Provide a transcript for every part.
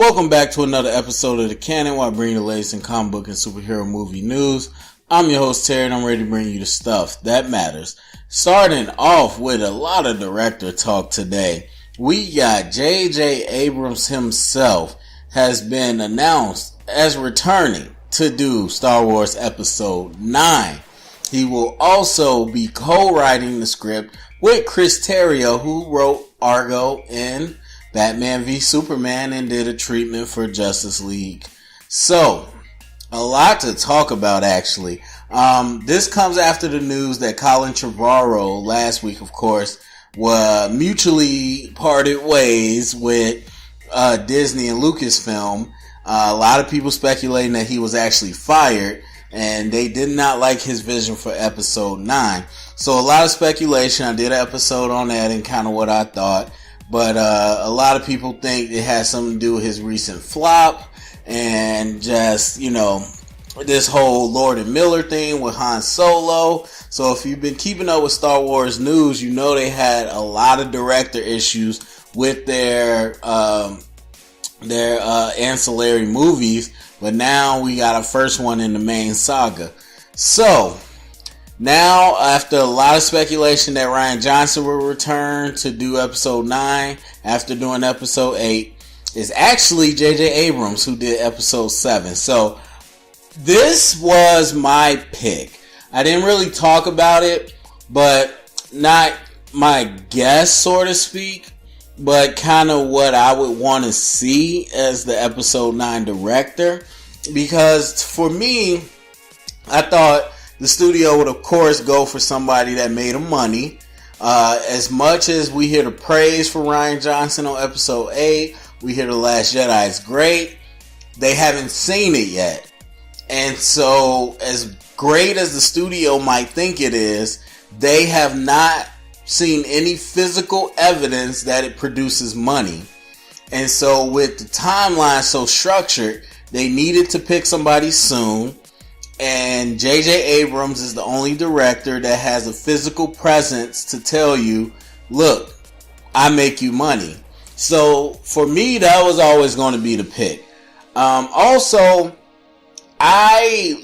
Welcome back to another episode of The Canon, where I bring you the latest in comic book and superhero movie news. I'm your host, Terry, and I'm ready to bring you the stuff that matters. Starting off with a lot of director talk today, we got J.J. Abrams himself has been announced as returning to do Star Wars Episode 9. He will also be co-writing the script with Chris Terrio, who wrote Argo and Batman v Superman and did a treatment for Justice League. So, a lot to talk about actually. This comes after the news that Colin Trevorrow last week, of course, mutually parted ways with Disney and Lucasfilm. A lot of people speculating that he was actually fired and they did not like his vision for episode 9. So a lot of speculation. I did an episode on that and kind of what I thought. But a lot of people think it has something to do with his recent flop and just, this whole Lord and Miller thing with Han Solo. So if you've been keeping up with Star Wars news, you know they had a lot of director issues with their ancillary movies. But now we got a first one in the main saga. So now, after a lot of speculation that Rian Johnson will return to do episode 9 after doing episode 8, it's actually J.J. Abrams who did episode 7. So, this was my pick. I didn't really talk about it, but not my guess, so to speak, but kind of what I would want to see as the episode 9 director. Because for me, I thought the studio would, of course, go for somebody that made them money. As much as we hear the praise for Rian Johnson on episode 8, we hear The Last Jedi is great. They haven't seen it yet. And so, as great as the studio might think it is, they have not seen any physical evidence that it produces money. And so, with the timeline so structured, they needed to pick somebody soon. And J.J. Abrams is the only director that has a physical presence to tell you, look, I make you money. So for me, that was always going to be the pick. Also, I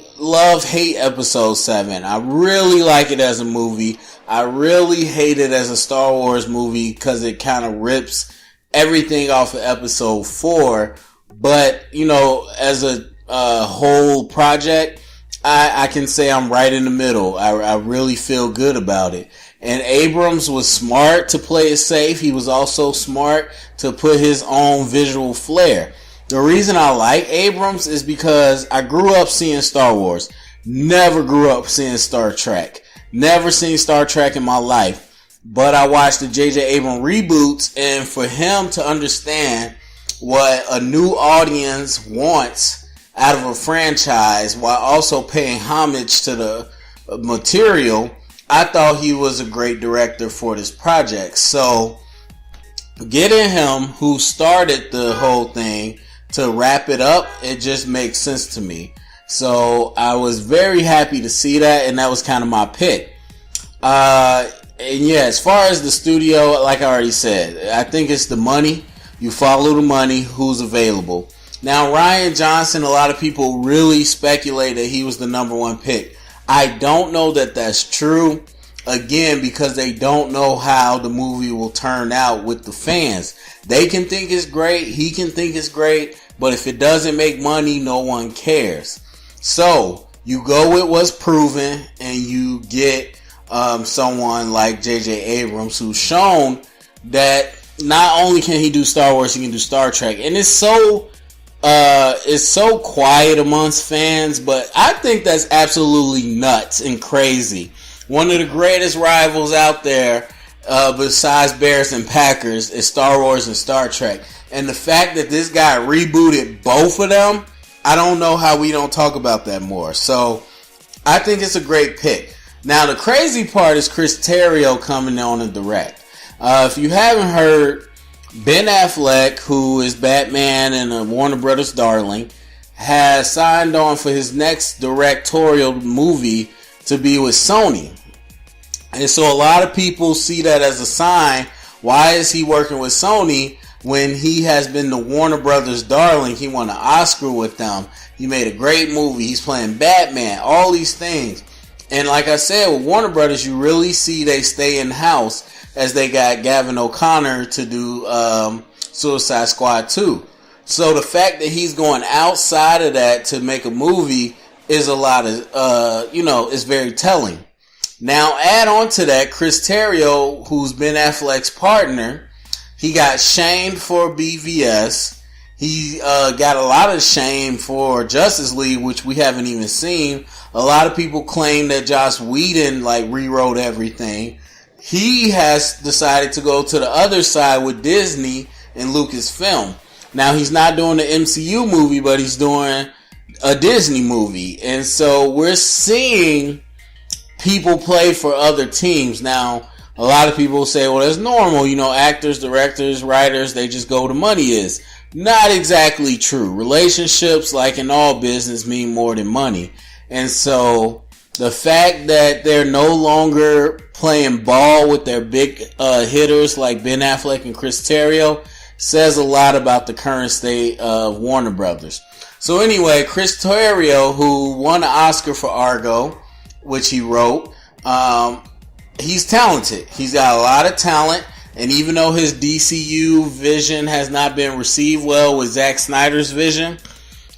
hate episode 7. I really like it as a movie. I really hate it as a Star Wars movie because it kind of rips everything off of episode 4. But, as a whole project, I can say I'm right in the middle. I really feel good about it. And Abrams was smart to play it safe. He was also smart to put his own visual flair. The reason I like Abrams is because I grew up seeing Star Wars. Never grew up seeing Star Trek. Never seen Star Trek in my life. But I watched the J.J. Abrams reboots, and for him to understand what a new audience wants out of a franchise while also paying homage to the material, I thought he was a great director for this project. So getting him, who started the whole thing, to wrap it up, it just makes sense to me. So I was very happy to see that, and that was kind of my pick. And yeah, as far as the studio, like I already said, I think it's the money. You follow the money, who's available. Now, Rian Johnson, a lot of people really speculate that he was the number one pick. I don't know that that's true, again, because they don't know how the movie will turn out with the fans. They can think it's great, he can think it's great, but if it doesn't make money, no one cares. So, you go with what's proven, and you get someone like J.J. Abrams, who's shown that not only can he do Star Wars, he can do Star Trek. And it's so quiet amongst fans, but I think that's absolutely nuts and crazy. One of the greatest rivals out there, besides Bears and Packers, is Star Wars and Star Trek. And the fact that this guy rebooted both of them, I don't know how we don't talk about that more. So, I think it's a great pick. Now, the crazy part is Chris Terrio coming on and direct. If you haven't heard, Ben Affleck, who is Batman and a Warner Brothers darling, has signed on for his next directorial movie to be with Sony. And so a lot of people see that as a sign. Why is he working with Sony? when he has been the Warner Brothers darling. He won an Oscar with them. He made a great movie. He's playing Batman. All these things. And like I said, with Warner Brothers, you really see they stay in-house as they got Gavin O'Connor to do Suicide Squad 2. So the fact that he's going outside of that to make a movie is a lot of, is very telling. Now, add on to that, Chris Terrio, who's Ben Affleck's partner, he got shamed for BVS. He got a lot of shame for Justice League, which we haven't even seen. A lot of people claim that Joss Whedon rewrote everything. He has decided to go to the other side with Disney and Lucasfilm. Now, he's not doing the MCU movie, but he's doing a Disney movie. And so we're seeing people play for other teams. Now, a lot of people say, well, that's normal. Actors, directors, writers, they just go where the money is. Not exactly true. Relationships, like in all business, mean more than money. And so the fact that they're no longer playing ball with their big hitters like Ben Affleck and Chris Terrio says a lot about the current state of Warner Brothers. So anyway, Chris Terrio, who won an Oscar for Argo, which he wrote, he's talented. He's got a lot of talent. And even though his DCU vision has not been received well with Zack Snyder's vision,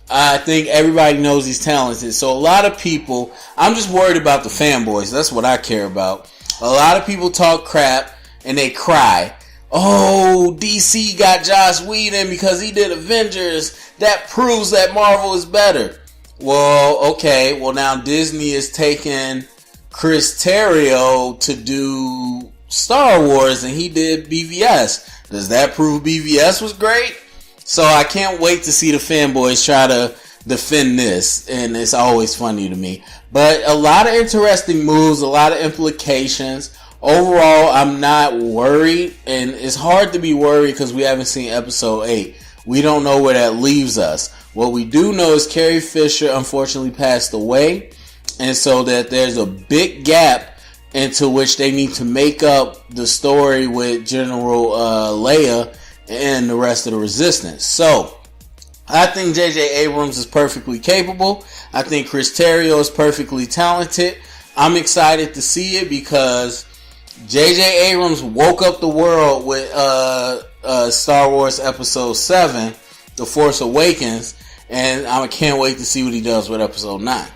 I think everybody knows he's talented. So a lot of people, I'm just worried about the fanboys. That's what I care about. A lot of people talk crap and they cry. Oh, DC got Joss Whedon because he did Avengers. That proves that Marvel is better. Well, okay. Well, now Disney is taking Chris Terrio to do Star Wars and he did BVS. Does that prove BVS was great? So I can't wait to see the fanboys try to defend this, and it's always funny to me. But a lot of interesting moves, a lot of implications. Overall, I'm not worried, and it's hard to be worried because we haven't seen episode 8. We don't know where that leaves us. What we do know is Carrie Fisher unfortunately passed away, and so that there's a big gap into which they need to make up the story with General Leia and the rest of the Resistance. So, I think J.J. Abrams is perfectly capable. I think Chris Terrio is perfectly talented. I'm excited to see it because J.J. Abrams woke up the world with Star Wars Episode 7, The Force Awakens, and I can't wait to see what he does with Episode 9.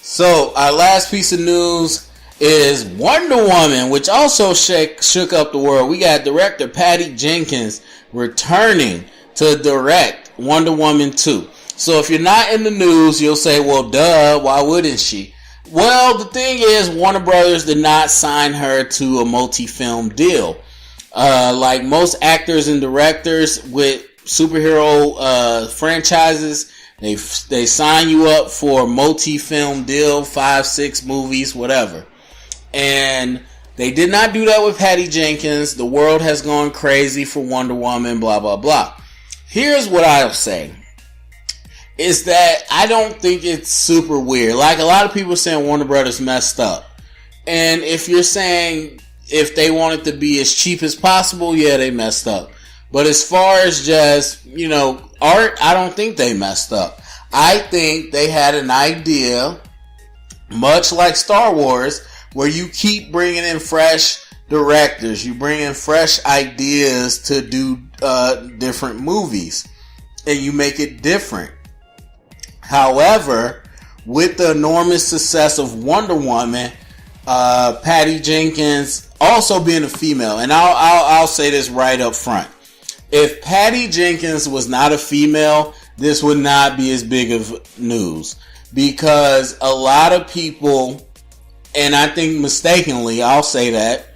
So, our last piece of news is Wonder Woman, which also shook up the world. We got director Patty Jenkins returning to direct Wonder Woman 2. So if you're not in the news, you'll say, well, duh, why wouldn't she? Well, the thing is, Warner Brothers did not sign her to a multi-film deal. Like most actors and directors with superhero franchises, they sign you up for a multi-film deal, 5, 6 movies, whatever. And they did not do that with Patty Jenkins. The world has gone crazy for Wonder Woman, blah, blah, blah. Here's what I'll say. Is that I don't think it's super weird. Like a lot of people are saying Warner Brothers messed up. And if you're saying if they want it to be as cheap as possible, yeah, they messed up. But as far as just, art, I don't think they messed up. I think they had an idea, much like Star Wars, where you keep bringing in fresh directors. You bring in fresh ideas to do different movies. And you make it different. However, with the enormous success of Wonder Woman, Patty Jenkins also being a female, and I'll say this right up front. If Patty Jenkins was not a female, this would not be as big of news. Because a lot of people, and I think mistakenly, I'll say that,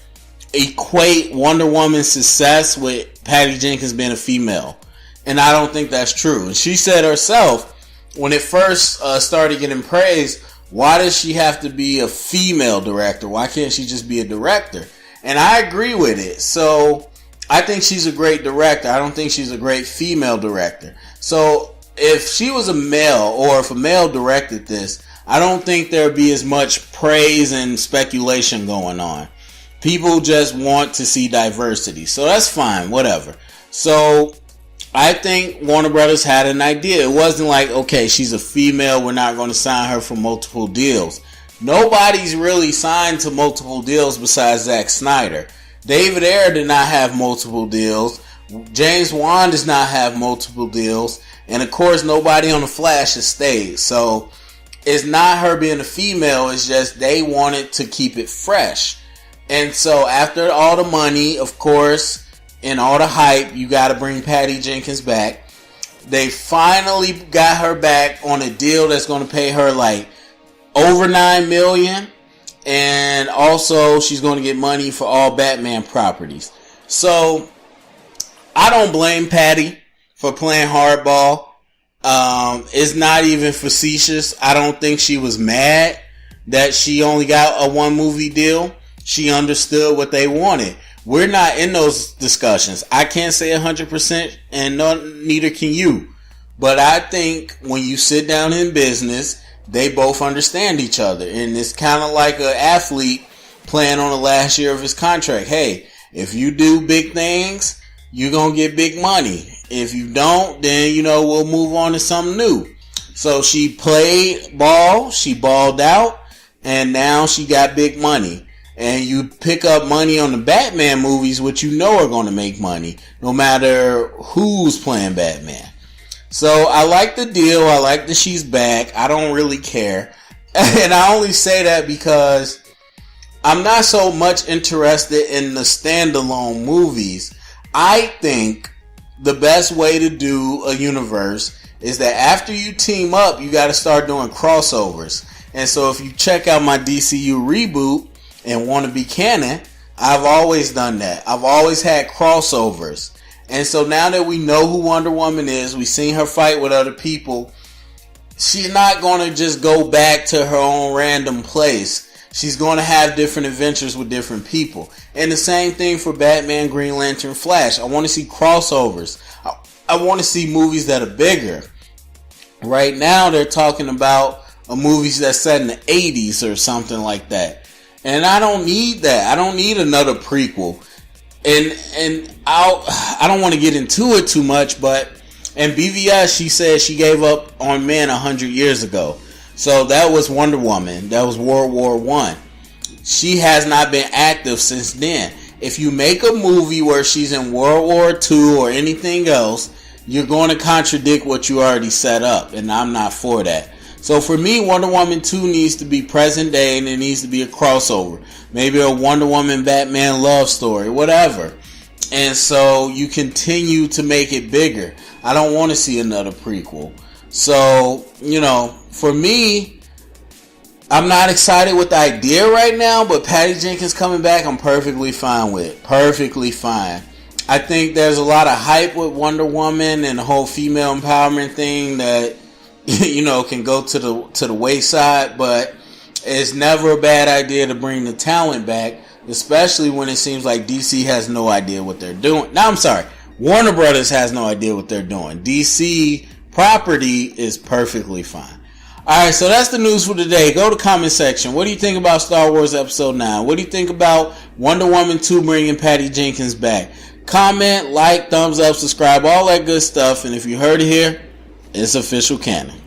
equate Wonder Woman's success with Patty Jenkins being a female. And I don't think that's true. And she said herself, when it first started getting praised, why does she have to be a female director? Why can't she just be a director? And I agree with it. So I think she's a great director. I don't think she's a great female director. So if she was a male, or if a male directed this, I don't think there'd be as much praise and speculation going on. People just want to see diversity. So that's fine, whatever. So I think Warner Brothers had an idea. It wasn't like, okay, she's a female, we're not going to sign her for multiple deals. Nobody's really signed to multiple deals besides Zack Snyder. David Ayer did not have multiple deals. James Wan does not have multiple deals. And of course, nobody on The Flash has stayed. So it's not her being a female. It's just they wanted to keep it fresh. And so after all the money, of course, and all the hype, you got to bring Patty Jenkins back. They finally got her back on a deal that's going to pay her like over $9 million. And also she's going to get money for all Batman properties. So I don't blame Patty for playing hardball. It's not even facetious. I don't think she was mad that she only got a one movie deal. She understood what they wanted. We're not in those discussions. I can't say 100% and neither can you. But I think when you sit down in business, they both understand each other. And it's kind of like an athlete playing on the last year of his contract. Hey, if you do big things, you're going to get big money. If you don't, then, we'll move on to something new. So she played ball, she balled out, and now she got big money. And you pick up money on the Batman movies, which you know are going to make money, no matter who's playing Batman. So I like the deal. I like that she's back. I don't really care. And I only say that because I'm not so much interested in the standalone movies. I think the best way to do a universe is that after you team up, you got to start doing crossovers. And so if you check out my DCU reboot and want to be canon, I've always done that. I've always had crossovers. And so now that we know who Wonder Woman is, we've seen her fight with other people, she's not going to just go back to her own random place. She's going to have different adventures with different people. And the same thing for Batman, Green Lantern, Flash. I want to see crossovers. I want to see movies that are bigger. Right now they're talking about a movie that's set in the 80s or something like that. And I don't need that. I don't need another prequel. And I don't want to get into it too much, but in BVS she said she gave up on men 100 years ago. So that was Wonder Woman. That was World War I. She has not been active since then. If you make a movie where she's in World War II or anything else, you're going to contradict what you already set up, and I'm not for that. So for me, Wonder Woman 2 needs to be present day, and it needs to be a crossover. Maybe a Wonder Woman Batman love story, whatever. And so you continue to make it bigger. I don't want to see another prequel. So, for me, I'm not excited with the idea right now, but Patty Jenkins coming back, I'm perfectly fine with. Perfectly fine. I think there's a lot of hype with Wonder Woman and the whole female empowerment thing that can go to the wayside, but it's never a bad idea to bring the talent back, especially when it seems like DC has no idea what they're doing. No, I'm sorry. Warner Brothers has no idea what they're doing. DC property is perfectly fine. Alright, so that's the news for today. Go to the comment section. What do you think about Star Wars Episode 9? What do you think about Wonder Woman 2 bringing Patty Jenkins back? Comment, like, thumbs up, subscribe, all that good stuff. And if you heard it here, it's official canon.